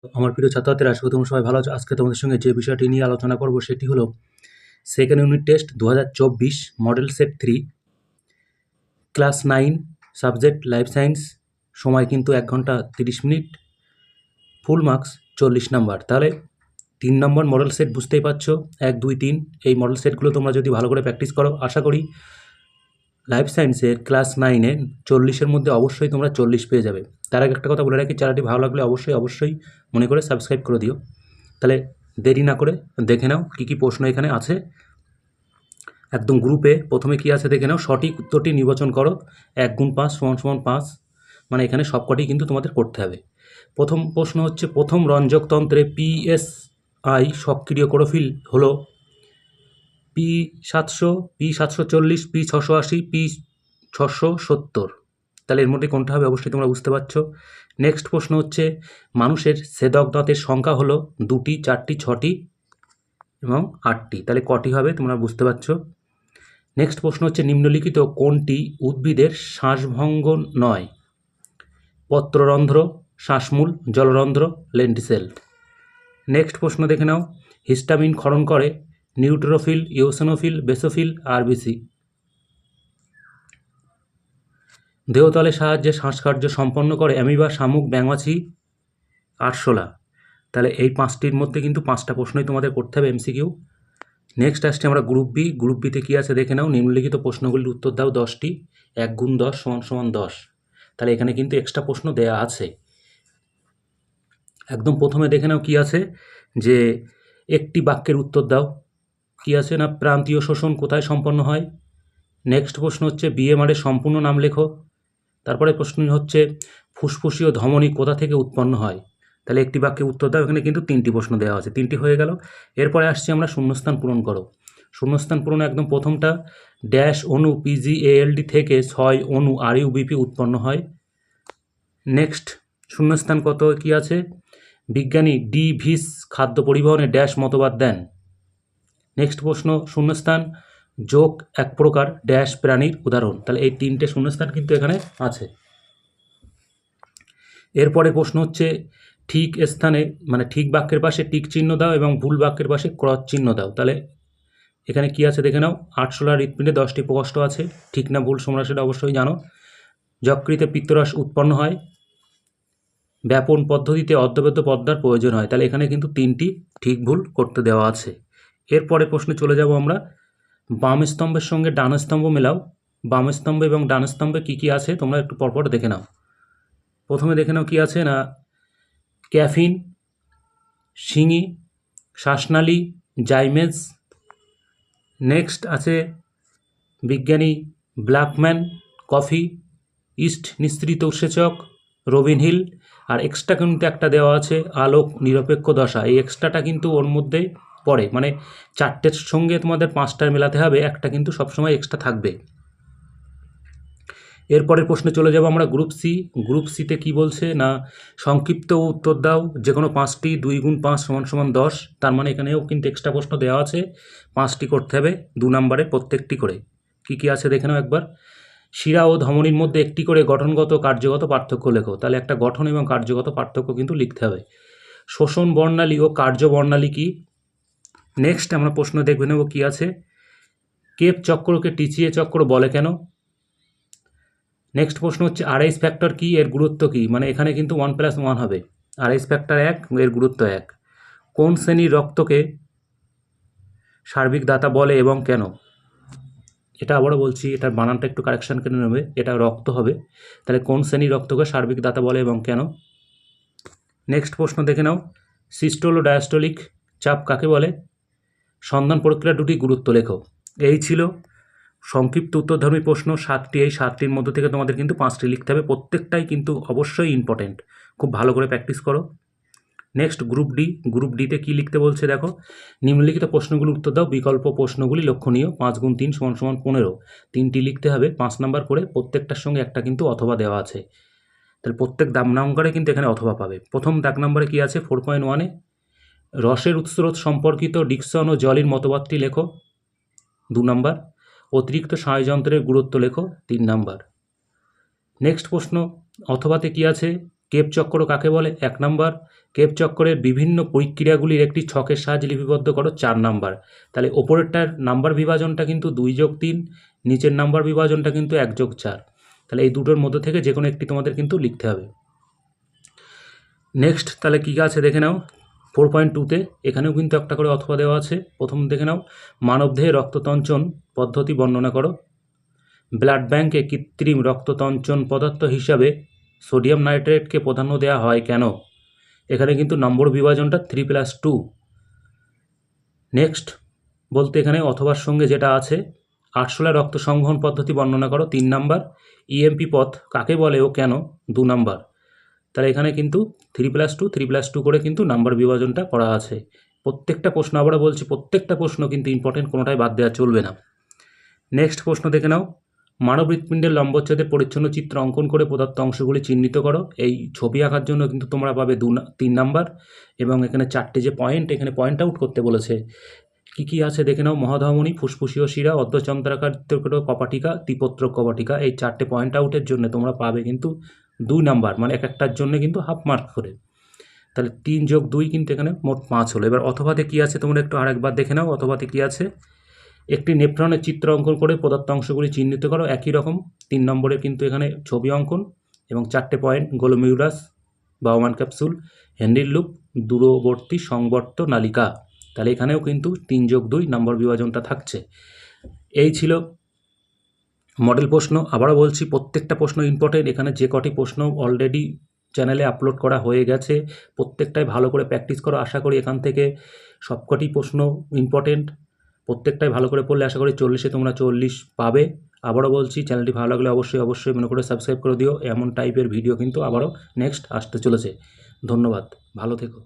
আমার প্রিয় ছাত্রছাত্রীরা, আশা করি তোমরা সবাই ভালো আছো। আজকে তোমাদের সঙ্গে যে বিষয়টি নিয়ে আলোচনা করব সেটি হলো second unit test 2024 model set 3 class 9 subject life science. সময় কিন্তু 1 ঘন্টা 30 মিনিট, ফুল মার্কস 40 নাম্বার। তাহলে 3 নম্বর মডেল সেট বুঝতেই পারছো, 1, 2, 3 এই মডেল সেটগুলো তোমরা যদি ভালো করে প্র্যাকটিস করো, আশা করি লাইফ সায়েন্সের ক্লাস 9-এ 40-এর মধ্যে অবশ্যই তোমরা 40 পেয়ে যাবে। তার আগে একটা কথা বলে রাখি, চ্যানেলটি ভালো লাগলে অবশ্যই মনে করে সাবস্ক্রাইব করে দিও। তাহলে দেরি না করে দেখে নাও কী কী প্রশ্ন এখানে আছে। একদম গ্রুপে প্রথমে কি আছে দেখে নাও। সঠিক উত্তরটি নির্বাচন করো। 1 গুণ 5 = 5, মানে এখানে সবকটি কিন্তু তোমাদের করতে হবে। প্রথম প্রশ্ন হচ্ছে, প্রথম রঞ্জকতন্ত্রে PSI সক্রিয় ক্লোরোফিল হলো P700, P740, P680, P670। তাহলে এর মধ্যে কোনটা হবে অবশ্যই তোমরা বুঝতে পারছো। নেক্সট প্রশ্ন হচ্ছে, মানুষের ছেদক দাঁতের সংখ্যা হলো 2টি, 4টি, 6টি এবং 8টি। তাহলে কটি হবে তোমরা বুঝতে পারছো। নেক্সট প্রশ্ন হচ্ছে, নিম্নলিখিত কোনটি উদ্ভিদের শ্বাসভঙ্গ নয়? পত্ররন্ধ্র, শ্বাসমূল, জলরন্ধ্র, লেন্টিসেল। নেক্সট প্রশ্ন দেখে নাও, হিস্টামিন ক্ষরণ করে নিউট্রোফিল, ইওসিনোফিল, বেসোফিল, আরবিসি। দেহতলের সাহায্যে শ্বাসকার্য সম্পন্ন করে অ্যামিবা, শামুক, ব্যাঙমাছি, আরশোলা। তাহলে এই 5টির মধ্যে কিন্তু 5টা প্রশ্নই তোমাদের করতে হবে এমসিকিউ। নেক্সট আসছে আমরা গ্রুপ বি। গ্রুপ বিতে কী আছে দেখে নাও। নিম্নলিখিত প্রশ্নগুলির উত্তর দাও 10টি। 1 গুণ 10 = 10। তাহলে এখানে কিন্তু এক্সট্রা প্রশ্ন দেয়া আছে। একদম প্রথমে দেখে নাও কি আছে, যে একটি বাক্যের উত্তর দাও। কি আছে না, প্রান্তীয় শোষণ কোথায় সম্পন্ন হয়। নেক্সট প্রশ্ন হচ্ছে, BMR-এর সম্পূর্ণ নাম লেখো। তারপরে প্রশ্ন হচ্ছে, ফুসফুসীয় ধমনী কোথা থেকে উৎপন্ন হয়। তাহলে একটি বাক্যে উত্তর দাও। এখানে কিন্তু 3টি প্রশ্ন দেওয়া আছে, 3টি হয়ে গেল। এরপরে আসছি আমরা শূন্যস্থান পূরণ করো। শূন্যস্থান পূরণ একদম প্রথমটা, ড্যাশ অণু PGALD থেকে 6 অণু RUBP উৎপন্ন হয়। নেক্সট শূন্যস্থান কত কি আছে, বিজ্ঞানী ডি ভিস খাদ্য পরিবহনে ড্যাশ মতবাদ দেন। নেক্সট প্রশ্ন শূন্যস্থান, যোগ এক প্রকার ড্যাশ প্রাণীর উদাহরণ। তাহলে এই 3টে শূন্যস্থান কিন্তু এখানে আছে। এরপরে প্রশ্ন হচ্ছে, ঠিক স্থানে মানে ঠিক বাক্যের পাশে টিক চিহ্ন দাও এবং ভুল বাক্যের পাশে ক্রস চিহ্ন দাও। তাহলে এখানে কি আছে দেখে নাও। আরশোলার হৃৎপিণ্ডে 10টি প্রকোষ্ঠ আছে, ঠিক না ভুল তোমরা সেটা অবশ্যই জানো। যকৃতে পিত্তরস উৎপন্ন হয়। ব্যাপন পদ্ধতিতে অর্ধবেদ্য পর্দার প্রয়োজন হয়। তাহলে এখানে কিন্তু 3টি ঠিক ভুল করতে দেওয়া আছে। এরপরে প্রশ্নে চলে যাব আমরা, বাম স্তম্ভের সঙ্গে ডান স্তম্ভ মেলাও। বাম স্তম্ভ এবং ডান স্তম্ভে কী কী আছে তোমরা একটু পরপর দেখে নাও। প্রথমে দেখে নাও কি আছে না, ক্যাফিন, শিঙি, শ্বাসনালী, জাইমেজ। নেক্সট আছে বিজ্ঞানী ব্ল্যাকম্যান, কফি, ইস্ট নিঃসৃত উৎসেচক, রবিন হিল। আর এক্সট্রা কিন্তু একটা দেওয়া আছে, আলোক নিরপেক্ষ দশা। এই এক্সট্রাটা কিন্তু ওর মধ্যে পড়ে, মানে 4টের সঙ্গে তোমাদের 5টার মেলাতে হবে, একটা কিন্তু সবসময় এক্সট্রা থাকবে। এরপরের প্রশ্নে চলে যাব আমরা গ্রুপ সি। গ্রুপ সিতে কি বলছে না, সংক্ষিপ্ত উত্তর দাও যে কোনো 5টি। 2 গুণ 5 = 10। তার মানে এখানেও কিন্তু এক্সট্রা প্রশ্ন দেওয়া আছে, 5টি করতে হবে 2 নম্বরে প্রত্যেকটি করে। কি কি আছে দেখে নাও একবার। শিরা ও ধমনীর মধ্যে একটি করে গঠনগত কার্যগত পার্থক্য লেখো। তাহলে একটা গঠন এবং কার্যগত পার্থক্য কিন্তু লিখতে হবে। শোষণ বর্ণালী ও কার্য বর্ণালী কি। নেক্সট আমরা প্রশ্ন দেখবে নেব কি আছে, কেপ চক্রকে টিচিয়ে চক্র বলে কেন। নেক্সট প্রশ্ন হচ্ছে, আরএইচ ফ্যাক্টর কি, এর গুরুত্ব কি। মানে এখানে কিন্তু 1+1 হবে। আরএইচ ফ্যাক্টর 1, এর গুরুত্ব 1। কোন শ্রেণীর রক্তকে সার্বিক দাতা বলে এবং কেন। এটা আবারও বলছি, এটার বানানটা একটু কারেকশান করে নেবে, এটা রক্ত হবে। তাহলে কোন শ্রেণীর রক্তকে সার্বিক দাতা বলে এবং কেন। নেক্সট প্রশ্ন দেখে নাও, সিস্টোল ও ডায়াস্টোলিক চাপ কাকে বলে। সন্ধান প্রক্রিয়া দুটি গুরুত্ব লেখো। এই ছিল সংক্ষিপ্ত উত্তরধর্মী প্রশ্ন 7টি। এই 7টির মধ্য থেকে তোমাদের কিন্তু 5টি লিখতে হবে, প্রত্যেকটাই কিন্তু অবশ্যই ইম্পর্টেন্ট। খুব ভালো করে প্র্যাকটিস করো। Next group D. গ্রুপ ডিতে কী লিখতে বলছে দেখো, নিম্নলিখিত প্রশ্নগুলির উত্তর দাও, বিকল্প প্রশ্নগুলি লক্ষণীয়। 5 গুণ 3 = 15। 3টি লিখতে হবে 5 নাম্বার করে, প্রত্যেকটার সঙ্গে একটা কিন্তু অথবা দেওয়া আছে। তাহলে প্রত্যেক দাম নাম্বারে কিন্তু এখানে অথবা পাবে। প্রথম দাগ নম্বরে কী আছে 4.1-এ, রসের উৎস্রোত সম্পর্কিত ডিকসন ও জলির মতবাদটি লেখো। 2 নাম্বার। অতিরিক্ত স্নায়ুযন্ত্রের গুরুত্ব লেখো। 3 নাম্বার। নেক্সট প্রশ্ন, অথবাতে কি আছে, কেপ চক্র কাকে বলে। 1 নাম্বার। কেপ চক্করের বিভিন্ন প্রক্রিয়াগুলির একটি ছকের সাহায্যে লিপিবদ্ধ করো 4 নাম্বার। তাহলে ওপরেরটার নাম্বার বিভাজনটা কিন্তু 2+3, নিচের নাম্বার বিভাজনটা কিন্তু 1+4। তাহলে এই দুটোর মধ্যে থেকে যে কোনো একটি তোমাদের কিন্তু লিখতে হবে। নেক্সট তাহলে কী আছে দেখে নাও। 4.2-তে এখানেও কিন্তু একটা করে অথবা দেওয়া আছে। প্রথম দেখে নাও, মানবদেহে রক্ততঞ্চন পদ্ধতি বর্ণনা করো। ব্লাড ব্যাঙ্কে কৃত্রিম রক্ততঞ্চন পদার্থ হিসাবে সোডিয়াম নাইট্রেটকে প্রাধান্য দেওয়া হয় কেন? এখানে কিন্তু নম্বর বিভাজনটা 3+2। নেক্সট বলতে এখানে অথবার সঙ্গে যেটা আছে, আরশোলা রক্ত সংবহন পদ্ধতি বর্ণনা করো 3 নাম্বার। ইএমপি পথ কাকে বলে ও কেন 2 নাম্বার। তাহলে এখানে কিন্তু 3+2 করে কিন্তু নাম্বার বিভাজনটা করা আছে। প্রত্যেকটা প্রশ্ন আবারও বলছি, প্রত্যেকটা প্রশ্ন কিন্তু ইম্পর্টেন্ট, কোনোটাই বাদ দেওয়া চলবে না। নেক্সট প্রশ্ন দেখে নাও, মানব হৃৎপিণ্ডের লম্বচ্ছেদের পরিচ্ছন্ন চিত্র অঙ্কন করে প্রদত্ত অংশগুলি চিহ্নিত করো। এই ছবি আঁকার জন্য কিন্তু তোমরা পাবে 3 নাম্বার, এবং এখানে 4টে যে পয়েন্ট, এখানে পয়েন্ট আউট করতে বলেছে। কি কি আছে দেখে নাও, মহাধমনী, ফুসফুসীয় শিরা, অর্ধচন্দ্রাকার কপাটিকা, ত্রিপত্র কপাটিকা। এই 4টে পয়েন্ট আউটের জন্য তোমরা পাবে কিন্তু 2 নাম্বার, মানে এক একটার জন্য কিন্তু হাফ মার্ক করে। তাহলে 3+2 কিন্তু এখানে মোট 5 হলো। এবার অথবাতে কী আছে তোমরা একটু আরেকবার দেখে নাও। অথবাতে কী আছে, একটি নেফ্রনের চিত্র অঙ্কন করে প্রদত্ত অংশগুলি চিহ্নিত করো। একই রকম 3 নম্বরের কিন্তু এখানে ছবি অঙ্কন এবং 4টে পয়েন্ট, গোলোমিউরাস, বাউমান ক্যাপসুল, হেনরির লুপ, দূরবর্তী সংবর্ত নালিকা। তাহলে এখানেও কিন্তু 3+2 নম্বর বিভাজনটা থাকছে। এই ছিল মডেল প্রশ্ন। আবারও বলছি, প্রত্যেকটা প্রশ্ন ইম্পর্টেন্ট। এখানে যে কটি প্রশ্ন অলরেডি চ্যানেলে আপলোড করা হয়ে গেছে, প্রত্যেকটাই ভালো করে প্র্যাকটিস করো। আশা করি এখান থেকে সবকটি প্রশ্ন ইম্পর্টেন্ট, প্রত্যেকটাই ভালো করে পড়লে আশা করি 40-এ তোমরা 40 পাবে। আবারও বলছি, চ্যানেলটি ভালো লাগলে অবশ্যই মনে করে সাবস্ক্রাইব করে দিও। এমন টাইপের ভিডিও কিন্তু আবারও নেক্সট আসতে চলেছে। ধন্যবাদ, ভালো থেকো।